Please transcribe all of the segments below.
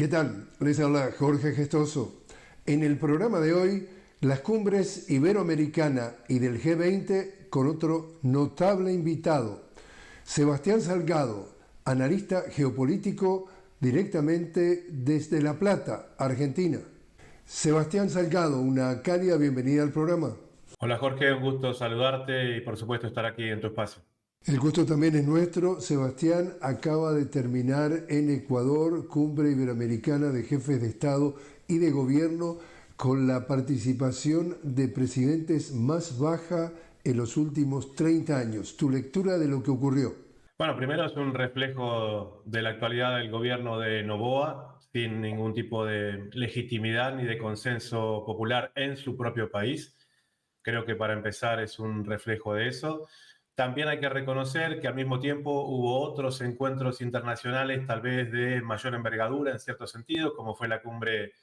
¿Qué tal? Les habla Jorge Gestoso. En el programa de hoy, las cumbres iberoamericana y del G20 con otro notable invitado, Sebastián Salgado, analista geopolítico directamente desde La Plata, Argentina. Sebastián Salgado, una cálida bienvenida al programa. Hola Jorge, un gusto saludarte y por supuesto estar aquí en tu espacio. El gusto también es nuestro. Sebastián acaba de terminar en Ecuador, Cumbre Iberoamericana de Jefes de Estado y de Gobierno, con la participación de presidentes más baja en los últimos 30 años. ¿Tu lectura de lo que ocurrió? Bueno, primero es un reflejo de la actualidad del gobierno de Noboa, sin ningún tipo de legitimidad ni de consenso popular en su propio país. Creo que para empezar es un reflejo de eso. También hay que reconocer que al mismo tiempo hubo otros encuentros internacionales, tal vez de mayor envergadura en cierto sentido, como fue la cumbre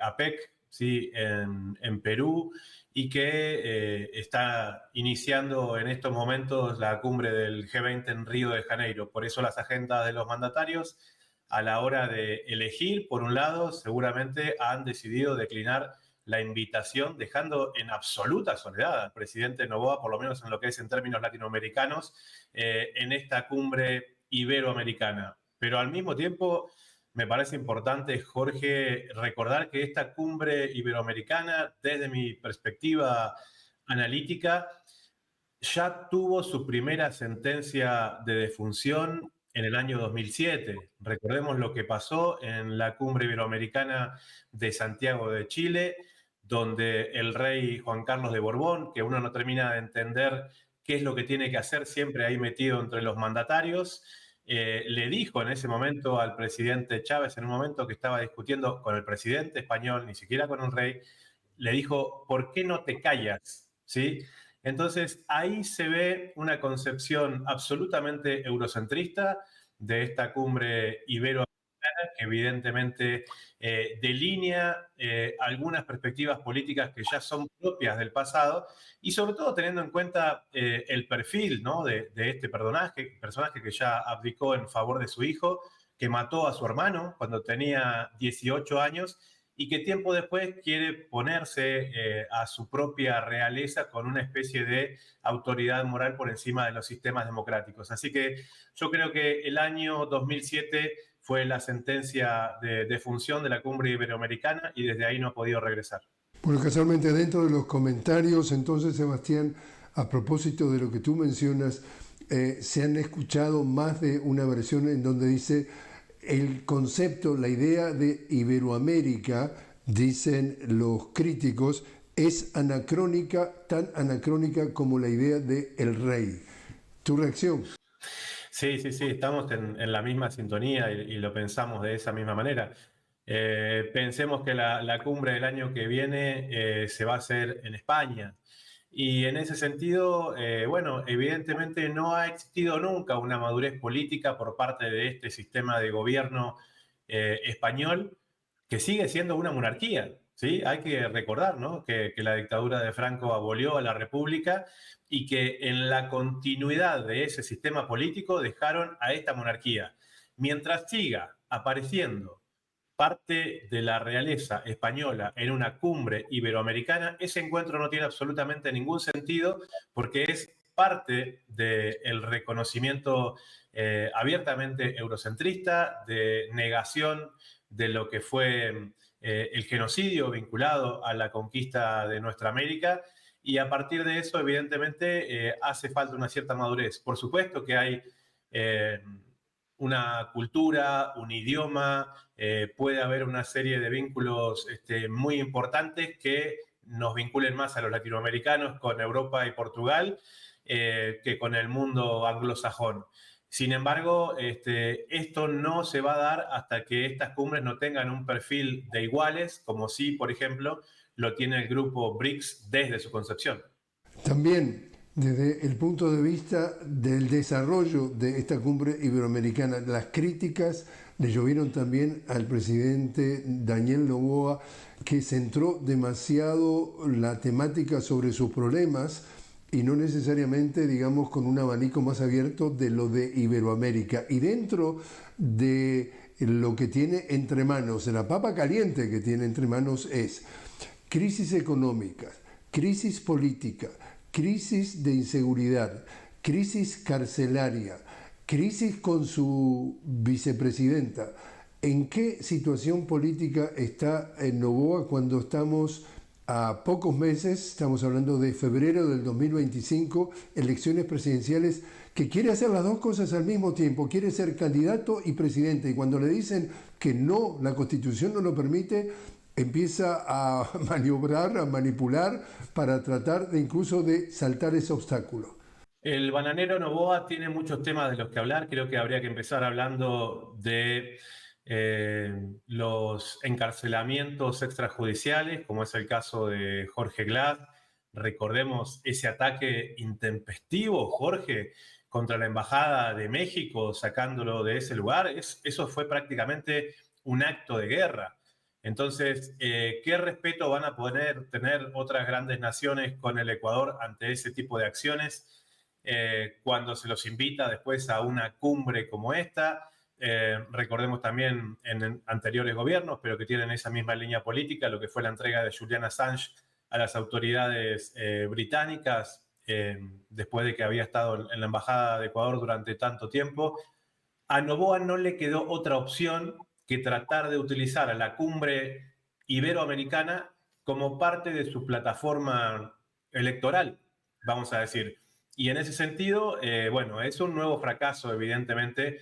APEC, ¿sí? en Perú, y que está iniciando en estos momentos la cumbre del G20 en Río de Janeiro. Por eso las agendas de los mandatarios, a la hora de elegir, por un lado, seguramente han decidido declinar la invitación, dejando en absoluta soledad al presidente Noboa, por lo menos en lo que es en términos latinoamericanos, en esta cumbre iberoamericana. Pero al mismo tiempo, me parece importante, Jorge, recordar que esta cumbre iberoamericana, desde mi perspectiva analítica, ya tuvo su primera sentencia de defunción en el año 2007. Recordemos lo que pasó en la cumbre iberoamericana de Santiago de Chile, donde el rey Juan Carlos de Borbón, que uno no termina de entender qué es lo que tiene que hacer siempre ahí metido entre los mandatarios, le dijo en ese momento al presidente Chávez, en un momento que estaba discutiendo con el presidente español, ni siquiera con el rey, le dijo, ¿por qué no te callas? ¿Sí? Entonces, ahí se ve una concepción absolutamente eurocentrista de esta cumbre iberoamericana, que evidentemente delinea algunas perspectivas políticas que ya son propias del pasado y sobre todo teniendo en cuenta el perfil, ¿no? de este personaje que ya abdicó en favor de su hijo, que mató a su hermano cuando tenía 18 años y que tiempo después quiere ponerse a su propia realeza con una especie de autoridad moral por encima de los sistemas democráticos. Así que yo creo que el año 2007 fue la sentencia de defunción de la cumbre iberoamericana y desde ahí no ha podido regresar. Bueno, casualmente dentro de los comentarios, entonces, Sebastián, a propósito de lo que tú mencionas, se han escuchado más de una versión en donde dice el concepto, la idea de Iberoamérica, dicen los críticos, es anacrónica, tan anacrónica como la idea de el rey. ¿Tu reacción? Sí, sí, sí, estamos en la misma sintonía y lo pensamos de esa misma manera. Pensemos que la cumbre del año que viene se va a hacer en España. Y en ese sentido, bueno, evidentemente no ha existido nunca una madurez política por parte de este sistema de gobierno español, que sigue siendo una monarquía. ¿Sí? Hay que recordar, ¿no? que la dictadura de Franco abolió a la República y que en la continuidad de ese sistema político dejaron a esta monarquía. Mientras siga apareciendo parte de la realeza española en una cumbre iberoamericana, ese encuentro no tiene absolutamente ningún sentido porque es parte del reconocimiento abiertamente eurocentrista, de negación de lo que fue el genocidio vinculado a la conquista de nuestra América. Y a partir de eso, evidentemente, hace falta una cierta madurez. Por supuesto que hay una cultura, un idioma, puede haber una serie de vínculos muy importantes que nos vinculen más a los latinoamericanos con Europa y Portugal que con el mundo anglosajón. Sin embargo, esto no se va a dar hasta que estas cumbres no tengan un perfil de iguales, como sí, por ejemplo, lo tiene el grupo BRICS desde su concepción. También desde el punto de vista del desarrollo de esta cumbre iberoamericana, las críticas le llovieron también al presidente Daniel Noboa, que centró demasiado la temática sobre sus problemas y no necesariamente, digamos, con un abanico más abierto de lo de Iberoamérica. Y dentro de lo que tiene entre manos, la papa caliente que tiene entre manos es crisis económica, crisis política, crisis de inseguridad, crisis carcelaria, crisis con su vicepresidenta. ¿En qué situación política está Noboa cuando estamos a pocos meses, estamos hablando de febrero del 2025, elecciones presidenciales, que quiere hacer las dos cosas al mismo tiempo, quiere ser candidato y presidente, y cuando le dicen que no, la Constitución no lo permite, empieza a maniobrar, a manipular para tratar de incluso de saltar ese obstáculo? El bananero Noboa tiene muchos temas de los que hablar. Creo que habría que empezar hablando de los encarcelamientos extrajudiciales, como es el caso de Jorge Glass. Recordemos ese ataque intempestivo, Jorge, contra la Embajada de México, sacándolo de ese lugar. Eso fue prácticamente un acto de guerra. Entonces, ¿qué respeto van a poder tener otras grandes naciones con el Ecuador ante ese tipo de acciones? Cuando se los invita después a una cumbre como esta. Recordemos también en anteriores gobiernos, pero que tienen esa misma línea política, lo que fue la entrega de Julian Assange a las autoridades británicas, después de que había estado en la Embajada de Ecuador durante tanto tiempo. A Noboa no le quedó otra opción que tratar de utilizar a la cumbre iberoamericana como parte de su plataforma electoral, vamos a decir. Y en ese sentido, bueno, es un nuevo fracaso, evidentemente,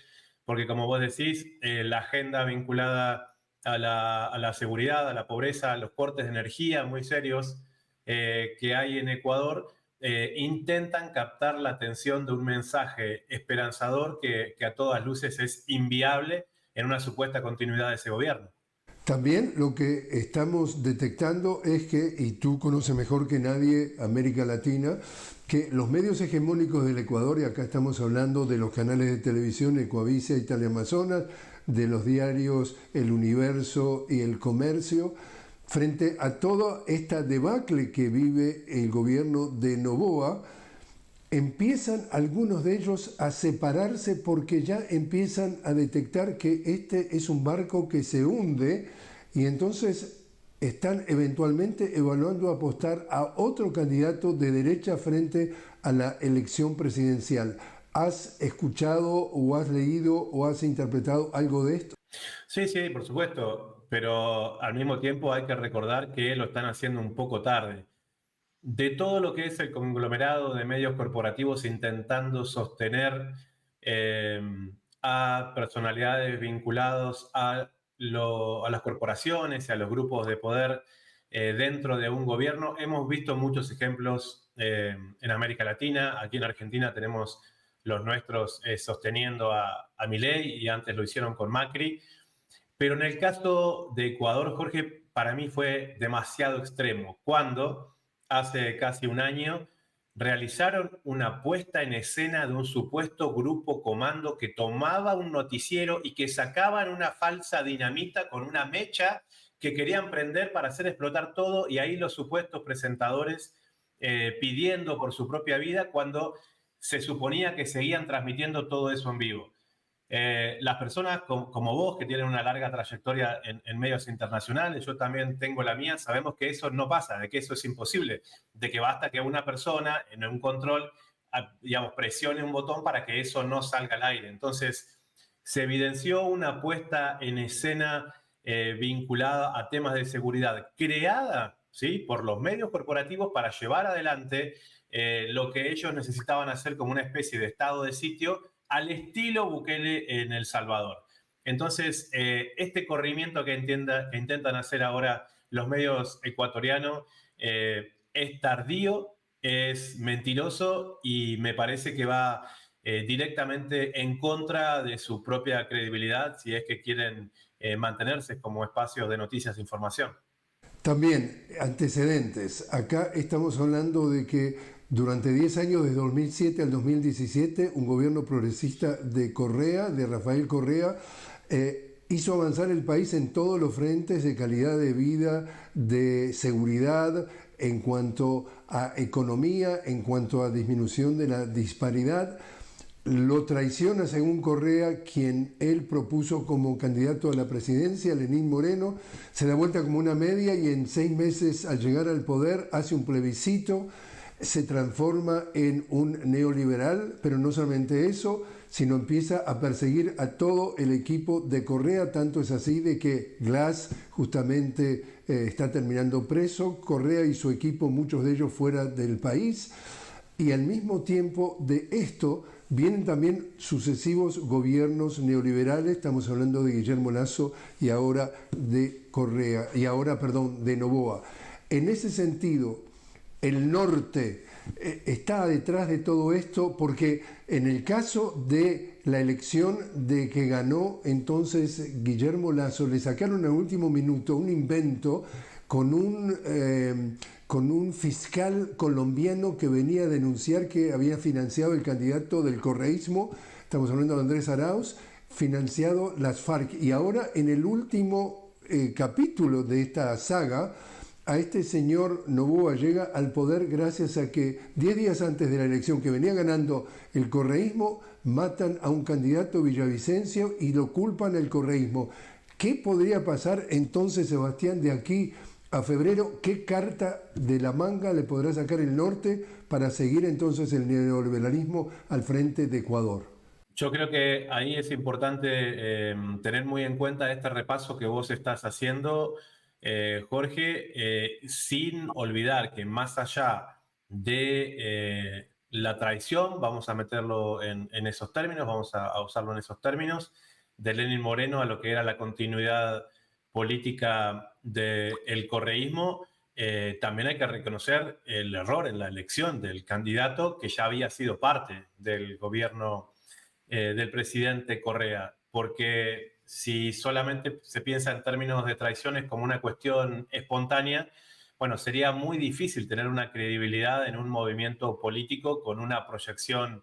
porque como vos decís, la agenda vinculada a la seguridad, a la pobreza, a los cortes de energía muy serios que hay en Ecuador, intentan captar la atención de un mensaje esperanzador que a todas luces es inviable en una supuesta continuidad de ese gobierno. También lo que estamos detectando es que, y tú conoces mejor que nadie América Latina, que los medios hegemónicos del Ecuador, y acá estamos hablando de los canales de televisión Ecuavisa y Teleamazonas, de los diarios El Universo y El Comercio, frente a toda esta debacle que vive el gobierno de Noboa, empiezan algunos de ellos a separarse porque ya empiezan a detectar que este es un barco que se hunde y entonces están eventualmente evaluando apostar a otro candidato de derecha frente a la elección presidencial. ¿Has escuchado o has leído o has interpretado algo de esto? Sí, sí, por supuesto, pero al mismo tiempo hay que recordar que lo están haciendo un poco tarde. De todo lo que es el conglomerado de medios corporativos intentando sostener eh, a personalidades vinculados a las corporaciones y a los grupos de poder dentro de un gobierno, hemos visto muchos ejemplos en América Latina. Aquí en Argentina tenemos los nuestros sosteniendo a Milei, y antes lo hicieron con Macri. Pero en el caso de Ecuador, Jorge, para mí fue demasiado extremo. Cuando hace casi un año realizaron una puesta en escena de un supuesto grupo comando que tomaba un noticiero y que sacaban una falsa dinamita con una mecha que querían prender para hacer explotar todo, y ahí los supuestos presentadores pidiendo por su propia vida cuando se suponía que seguían transmitiendo todo eso en vivo. Las personas como vos, que tienen una larga trayectoria en medios internacionales, yo también tengo la mía, sabemos que eso no pasa, de que eso es imposible, de que basta que una persona en un control, digamos, presione un botón para que eso no salga al aire. Entonces, se evidenció una puesta en escena vinculada a temas de seguridad, creada, ¿sí?, por los medios corporativos para llevar adelante lo que ellos necesitaban hacer como una especie de estado de sitio al estilo Bukele en El Salvador. Entonces, este corrimiento que intentan hacer ahora los medios ecuatorianos es tardío, es mentiroso y me parece que va directamente en contra de su propia credibilidad si es que quieren mantenerse como espacios de noticias e información. También antecedentes. Acá estamos hablando de que durante 10 años, desde 2007 al 2017, un gobierno progresista de Correa, de Rafael Correa, hizo avanzar el país en todos los frentes de calidad de vida, de seguridad, en cuanto a economía, en cuanto a disminución de la disparidad. lo traiciona, según Correa, quien él propuso como candidato a la presidencia, Lenín Moreno, se da vuelta como una media y en 6 meses al llegar al poder hace un plebiscito, se transforma en un neoliberal, pero no solamente eso, sino empieza a perseguir a todo el equipo de Correa, tanto es así de que Glass justamente está terminando preso, Correa y su equipo, muchos de ellos fuera del país, y al mismo tiempo de esto vienen también sucesivos gobiernos neoliberales, estamos hablando de Guillermo Lasso y ahora de Correa, de Noboa. En ese sentido, el norte está detrás de todo esto porque en el caso de la elección de que ganó entonces Guillermo Lasso, le sacaron al último minuto un invento con un fiscal colombiano que venía a denunciar que había financiado el candidato del correísmo, estamos hablando de Andrés Arauz, financiado las FARC. Y ahora en el último capítulo de esta saga, a este señor Noboa llega al poder gracias a que 10 días antes de la elección que venía ganando el correísmo, matan a un candidato villavicencio y lo culpan al correísmo. ¿Qué podría pasar entonces, Sebastián, de aquí a febrero? ¿Qué carta de la manga le podrá sacar el norte para seguir entonces el neoliberalismo al frente de Ecuador? Yo creo que ahí es importante tener muy en cuenta este repaso que vos estás haciendo, Jorge, sin olvidar que más allá de la traición, vamos a meterlo en esos términos, vamos a usarlo en esos términos, de Lenín Moreno a lo que era la continuidad política del correísmo, también hay que reconocer el error en la elección del candidato que ya había sido parte del gobierno del presidente Correa, porque si solamente se piensa en términos de traiciones como una cuestión espontánea, bueno, sería muy difícil tener una credibilidad en un movimiento político con una proyección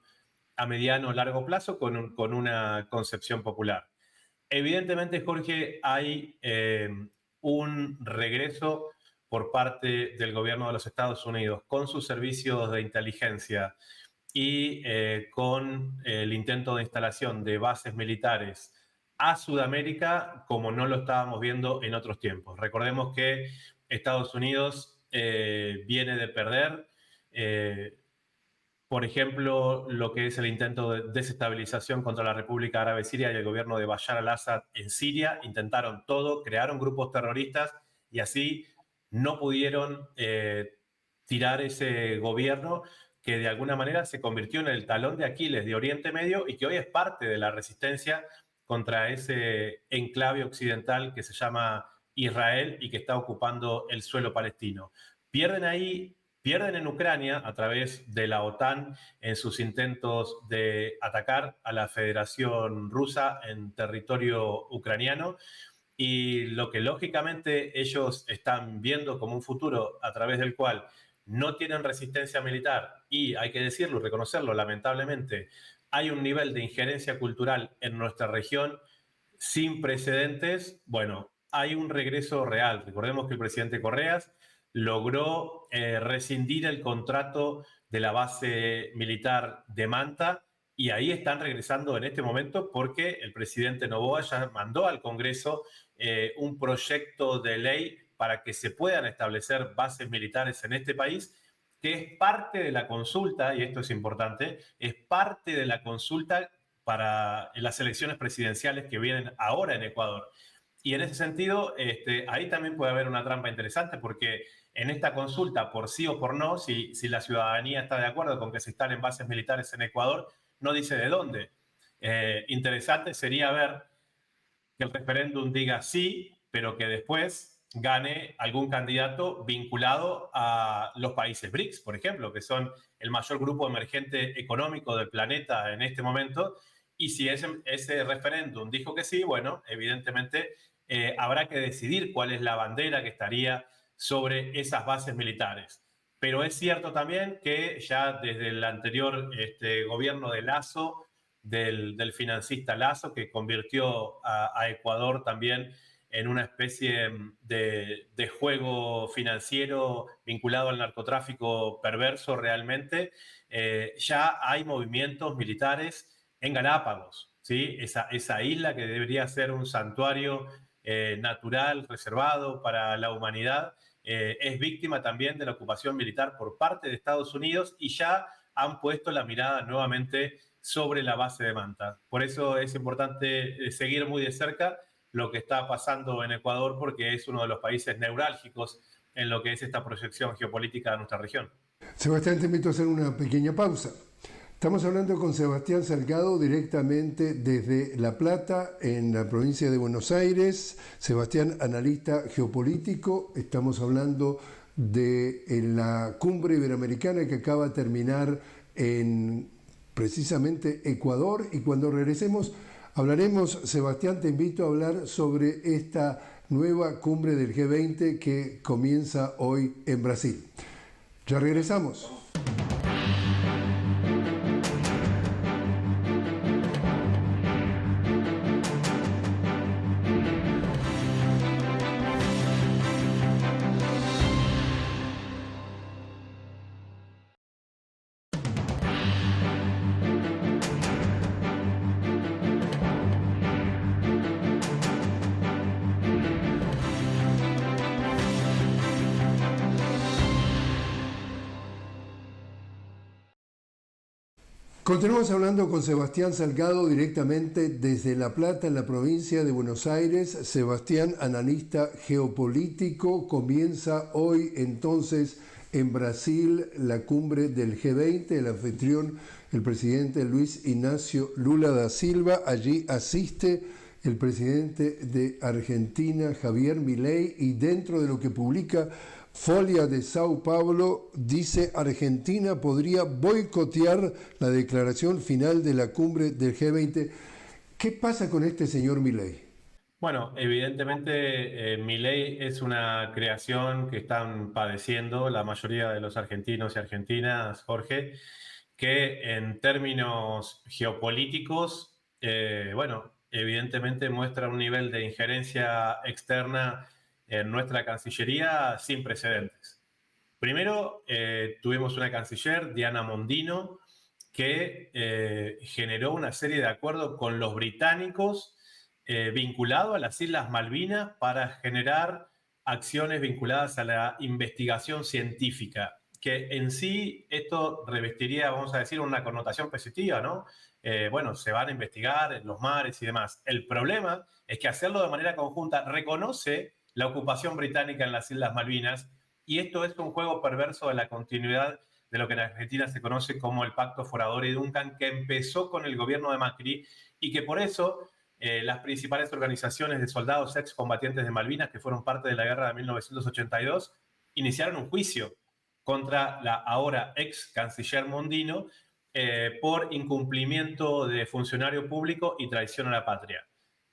a mediano o largo plazo, con una concepción popular. Evidentemente, Jorge, hay un regreso por parte del gobierno de los Estados Unidos con sus servicios de inteligencia y con el intento de instalación de bases militares a Sudamérica como no lo estábamos viendo en otros tiempos. Recordemos que Estados Unidos viene de perder, por ejemplo, lo que es el intento de desestabilización contra la República Árabe Siria y el gobierno de Bashar al-Assad en Siria. Intentaron todo, crearon grupos terroristas y así no pudieron tirar ese gobierno que de alguna manera se convirtió en el talón de Aquiles de Oriente Medio y que hoy es parte de la resistencia contra ese enclave occidental que se llama Israel y que está ocupando el suelo palestino. Pierden ahí, pierden en Ucrania a través de la OTAN en sus intentos de atacar a la Federación Rusa en territorio ucraniano, y lo que lógicamente ellos están viendo como un futuro a través del cual no tienen resistencia militar y, hay que decirlo y reconocerlo, lamentablemente, hay un nivel de injerencia cultural en nuestra región sin precedentes. Bueno, hay un regreso real. Recordemos que el presidente Correas logró rescindir el contrato de la base militar de Manta y ahí están regresando en este momento porque el presidente Noboa ya mandó al Congreso un proyecto de ley para que se puedan establecer bases militares en este país, que es parte de la consulta, y esto es importante, es parte de la consulta para las elecciones presidenciales que vienen ahora en Ecuador. Y en ese sentido, ahí también puede haber una trampa interesante, porque en esta consulta, por sí o por no, si la ciudadanía está de acuerdo con que se instalen bases militares en Ecuador, no dice de dónde. Interesante sería ver que el referéndum diga sí, pero que después gane algún candidato vinculado a los países BRICS, por ejemplo, que son el mayor grupo emergente económico del planeta en este momento. Y si ese referéndum dijo que sí, bueno, evidentemente habrá que decidir cuál es la bandera que estaría sobre esas bases militares. Pero es cierto también que ya desde el anterior gobierno de Lasso, del financista Lasso, que convirtió a Ecuador también en una especie de juego financiero vinculado al narcotráfico perverso realmente, ya hay movimientos militares en Galápagos, ¿sí? Esa isla que debería ser un santuario natural, reservado para la humanidad, es víctima también de la ocupación militar por parte de Estados Unidos y ya han puesto la mirada nuevamente sobre la base de Manta. Por eso es importante seguir muy de cerca lo que está pasando en Ecuador, porque es uno de los países neurálgicos en lo que es esta proyección geopolítica de nuestra región. Sebastián, te invito a hacer una pequeña pausa. Estamos hablando con Sebastián Salgado directamente desde La Plata, en la provincia de Buenos Aires. Sebastián, analista geopolítico. Estamos hablando de la cumbre iberoamericana que acaba de terminar en precisamente Ecuador. Y cuando regresemos hablaremos, Sebastián, te invito a hablar sobre esta nueva cumbre del G20 que comienza hoy en Brasil. Ya regresamos. Continuamos hablando con Sebastián Salgado directamente desde La Plata, en la provincia de Buenos Aires. Sebastián, analista geopolítico, comienza hoy entonces en Brasil la cumbre del G20, el anfitrión, el presidente Luis Ignacio Lula da Silva. Allí asiste el presidente de Argentina, Javier Milei, y dentro de lo que publica Folia de Sao Paulo, dice: Argentina podría boicotear la declaración final de la cumbre del G20. ¿Qué pasa con este señor Milei? Bueno, evidentemente Milei es una creación que están padeciendo la mayoría de los argentinos y argentinas, Jorge, que en términos geopolíticos, bueno, evidentemente muestra un nivel de injerencia externa en nuestra Cancillería sin precedentes. Primero, tuvimos una canciller, Diana Mondino, que generó una serie de acuerdos con los británicos vinculado a las Islas Malvinas para generar acciones vinculadas a la investigación científica, que en sí esto revestiría, vamos a decir, una connotación positiva, ¿no? Bueno, se van a investigar en los mares y demás. El problema es que hacerlo de manera conjunta reconoce la ocupación británica en las Islas Malvinas, y esto es un juego perverso de la continuidad de lo que en Argentina se conoce como el Pacto Forador y Duncan, que empezó con el gobierno de Macri y que por eso las principales organizaciones de soldados excombatientes de Malvinas, que fueron parte de la guerra de 1982, iniciaron un juicio contra la ahora ex canciller Mondino por incumplimiento de funcionario público y traición a la patria.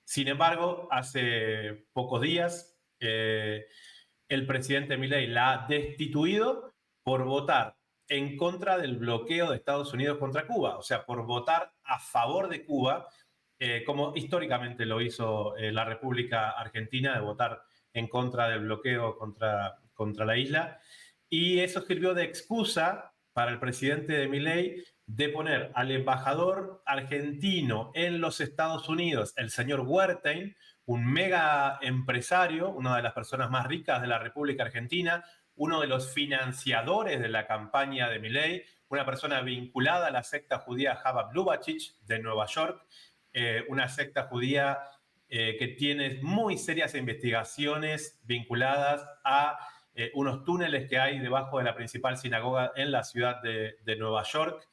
Sin embargo, hace pocos días el presidente Milei la ha destituido por votar en contra del bloqueo de Estados Unidos contra Cuba, o sea, por votar a favor de Cuba, como históricamente lo hizo la República Argentina, de votar en contra del bloqueo contra la isla. Y eso sirvió de excusa para el presidente de Milei de poner al embajador argentino en los Estados Unidos, el señor Wertheim, un mega empresario, una de las personas más ricas de la República Argentina, uno de los financiadores de la campaña de Milei, una persona vinculada a la secta judía Chabad Lubavitch de Nueva York, una secta judía que tiene muy serias investigaciones vinculadas a unos túneles que hay debajo de la principal sinagoga en la ciudad de Nueva York,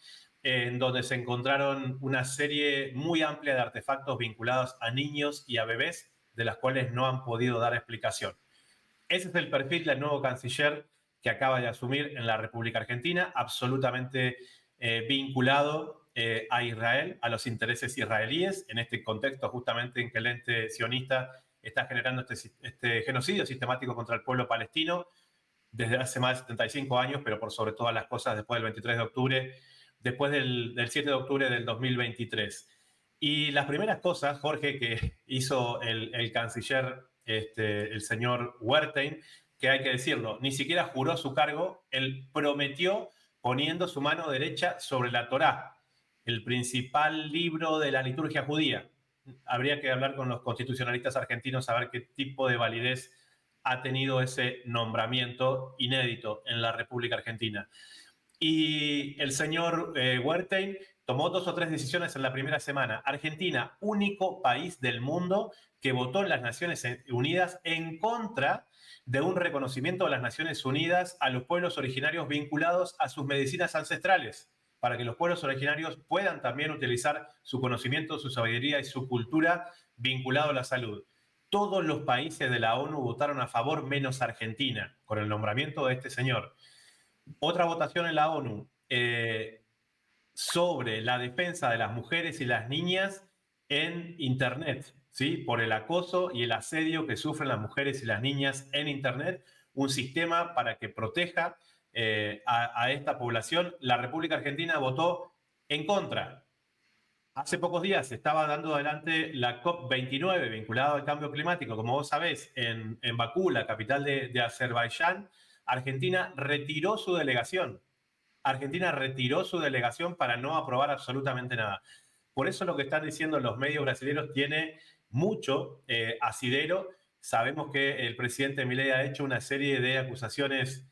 en donde se encontraron una serie muy amplia de artefactos vinculados a niños y a bebés, de las cuales no han podido dar explicación. Ese es el perfil del nuevo canciller que acaba de asumir en la República Argentina, absolutamente vinculado a Israel, a los intereses israelíes, en este contexto justamente en que el ente sionista está generando este genocidio sistemático contra el pueblo palestino desde hace más de 75 años, pero por sobre todas las cosas después del 23 de octubre, después del 7 de octubre del 2023. Y las primeras cosas, Jorge, que hizo el canciller, el señor Wertheim, que hay que decirlo, ni siquiera juró su cargo, él prometió poniendo su mano derecha sobre la Torá. el principal libro de la liturgia judía. Habría que hablar con los constitucionalistas argentinos a ver qué tipo de validez ha tenido ese nombramiento inédito en la República Argentina. Y el señor Wertheim tomó 2 o 3 decisiones en la primera semana. Argentina, único país del mundo que votó en las Naciones Unidas en contra de un reconocimiento de las Naciones Unidas a los pueblos originarios vinculados a sus medicinas ancestrales, para que los pueblos originarios puedan también utilizar su conocimiento, su sabiduría y su cultura vinculado a la salud. Todos los países de la ONU votaron a favor, menos Argentina, con el nombramiento de este señor. Otra votación en la ONU sobre la defensa de las mujeres y las niñas en Internet, ¿sí? Por el acoso y el asedio que sufren las mujeres y las niñas en Internet, un sistema para que proteja a esta población. La República Argentina votó en contra. Hace pocos días se estaba dando adelante la COP29 vinculada al cambio climático, como vos sabés, en Bakú, la capital de Azerbaiyán. Argentina retiró su delegación. Argentina retiró su delegación para no aprobar absolutamente nada. Por eso lo que están diciendo los medios brasileños tiene mucho asidero. Sabemos que el presidente Milei ha hecho una serie de acusaciones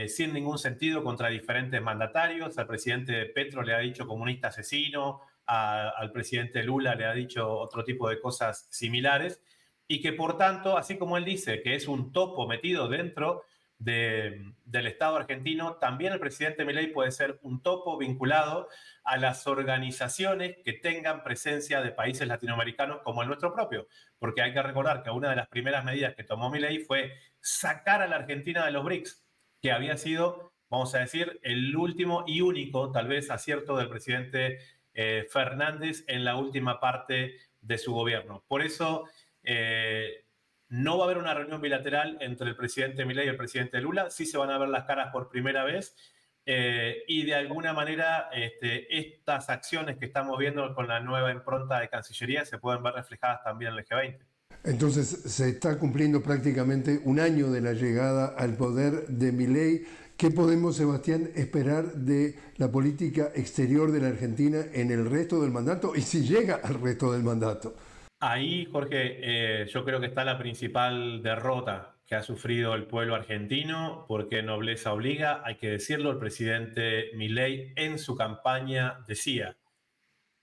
sin ningún sentido contra diferentes mandatarios. Al presidente Petro le ha dicho comunista asesino, al presidente Lula le ha dicho otro tipo de cosas similares, y que por tanto, así como él dice que es un topo metido dentro del Estado argentino, también el presidente Milei puede ser un topo vinculado a las organizaciones que tengan presencia de países latinoamericanos como el nuestro propio, porque hay que recordar que una de las primeras medidas que tomó Milei fue sacar a la Argentina de los BRICS, que había sido, vamos a decir, el último y único, tal vez, acierto del presidente Fernández en la última parte de su gobierno. Por eso no va a haber una reunión bilateral entre el presidente Milei y el presidente Lula. Sí se van a ver las caras por primera vez y de alguna manera estas acciones que estamos viendo con la nueva impronta de Cancillería se pueden ver reflejadas también en el G20. Entonces se está cumpliendo prácticamente un año de la llegada al poder de Milei. ¿Qué podemos, Sebastián, esperar de la política exterior de la Argentina en el resto del mandato y si llega al resto del mandato? Ahí, Jorge, yo creo que está la principal derrota que ha sufrido el pueblo argentino, porque nobleza obliga, hay que decirlo, el presidente Milei en su campaña decía: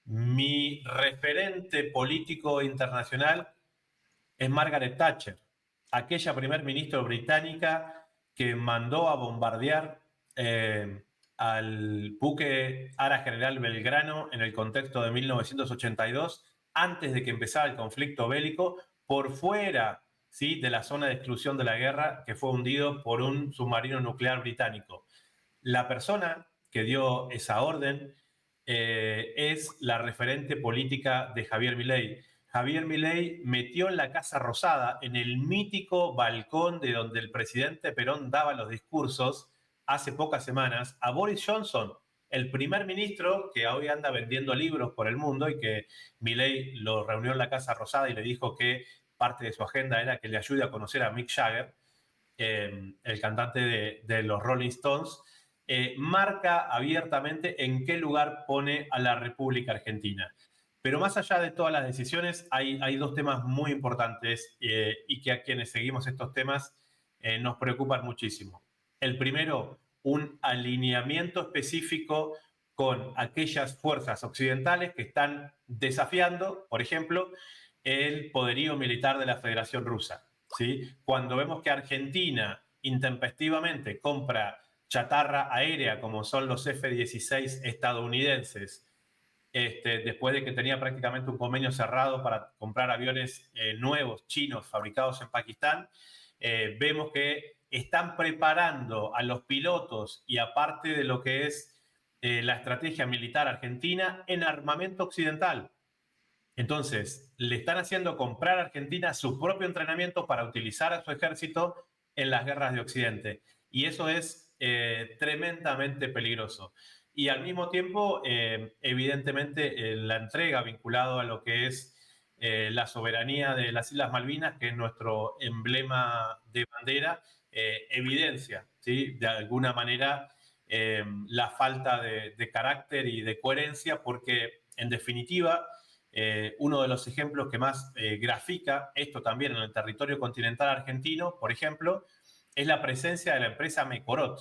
mi referente político internacional es Margaret Thatcher, aquella primer ministra británica que mandó a bombardear al buque Ara General Belgrano en el contexto de 1982, antes de que empezara el conflicto bélico, por fuera, ¿sí?, de la zona de exclusión de la guerra, que fue hundido por un submarino nuclear británico. La persona que dio esa orden es la referente política de Javier Milei. Javier Milei metió en la Casa Rosada, en el mítico balcón de donde el presidente Perón daba los discursos hace pocas semanas, a Boris Johnson, el primer ministro que hoy anda vendiendo libros por el mundo y que Milei lo reunió en la Casa Rosada y le dijo que parte de su agenda era que le ayude a conocer a Mick Jagger, el cantante de los Rolling Stones. Marca abiertamente en qué lugar pone a la República Argentina. Pero más allá de todas las decisiones, hay dos temas muy importantes y que a quienes seguimos estos temas nos preocupan muchísimo. El primero, un alineamiento específico con aquellas fuerzas occidentales que están desafiando, por ejemplo, el poderío militar de la Federación Rusa, ¿sí? Cuando vemos que Argentina intempestivamente compra chatarra aérea como son los F-16 estadounidenses, después de que tenía prácticamente un convenio cerrado para comprar aviones nuevos, chinos, fabricados en Pakistán, vemos que están preparando a los pilotos y aparte de lo que es la estrategia militar argentina en armamento occidental. Entonces, le están haciendo comprar a Argentina su propio entrenamiento para utilizar a su ejército en las guerras de Occidente. Y eso es tremendamente peligroso. Y al mismo tiempo, evidentemente, la entrega vinculado a lo que es la soberanía de las Islas Malvinas, que es nuestro emblema de bandera, evidencia, ¿sí?, de alguna manera la falta de carácter y de coherencia, porque en definitiva, uno de los ejemplos que más grafica esto también en el territorio continental argentino, por ejemplo, es la presencia de la empresa Mekorot.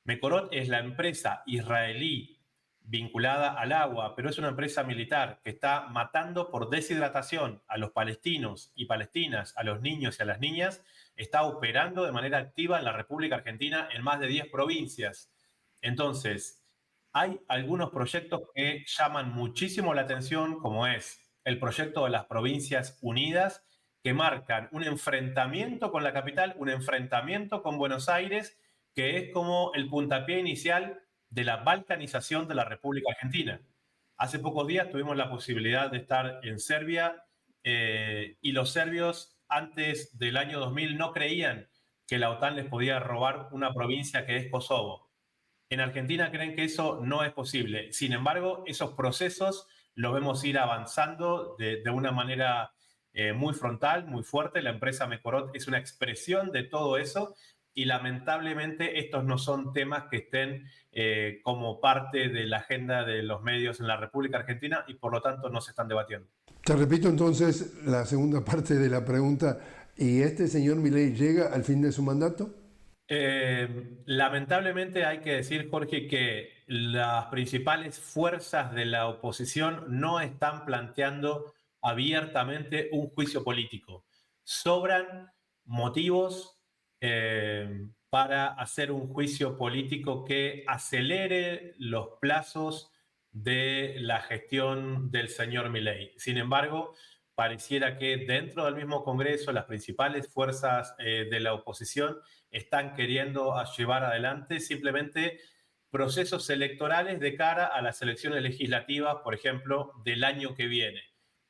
Mekorot es la empresa israelí vinculada al agua, pero es una empresa militar que está matando por deshidratación a los palestinos y palestinas, a los niños y a las niñas. Está operando de manera activa en la República Argentina en más de 10 provincias. Entonces, hay algunos proyectos que llaman muchísimo la atención, como es el proyecto de las Provincias Unidas, que marcan un enfrentamiento con la capital, un enfrentamiento con Buenos Aires, que es como el puntapié inicial de la balcanización de la República Argentina. Hace pocos días tuvimos la posibilidad de estar en Serbia y los serbios antes del año 2000 no creían que la OTAN les podía robar una provincia que es Kosovo. En Argentina creen que eso no es posible. Sin embargo, esos procesos los vemos ir avanzando de una manera muy frontal, muy fuerte. La empresa Mekorot es una expresión de todo eso y lamentablemente estos no son temas que estén como parte de la agenda de los medios en la República Argentina y por lo tanto no se están debatiendo. Te repito entonces la segunda parte de la pregunta. ¿Y este señor Milei llega al fin de su mandato? Lamentablemente hay que decir, Jorge, que las principales fuerzas de la oposición no están planteando abiertamente un juicio político. Sobran motivos para hacer un juicio político que acelere los plazos de la gestión del señor Milei. Sin embargo, pareciera que dentro del mismo Congreso las principales fuerzas de la oposición están queriendo llevar adelante simplemente procesos electorales de cara a las elecciones legislativas, por ejemplo, del año que viene.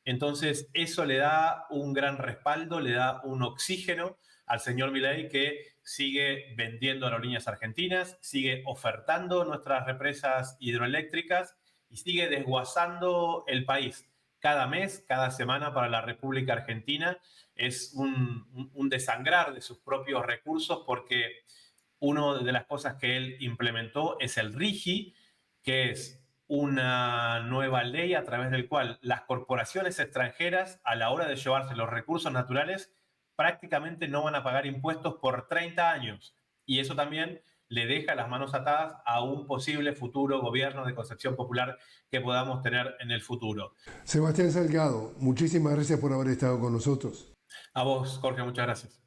Entonces, eso le da un gran respaldo, le da un oxígeno al señor Milei, que sigue vendiendo aerolíneas argentinas, sigue ofertando nuestras represas hidroeléctricas y sigue desguazando el país. Cada mes, cada semana para la República Argentina es un desangrar de sus propios recursos, porque una de las cosas que él implementó es el RIGI, que es una nueva ley a través del cual las corporaciones extranjeras, a la hora de llevarse los recursos naturales, prácticamente no van a pagar impuestos por 30 años. Y eso también le deja las manos atadas a un posible futuro gobierno de Concepción Popular que podamos tener en el futuro. Sebastián Salgado, muchísimas gracias por haber estado con nosotros. A vos, Jorge, muchas gracias.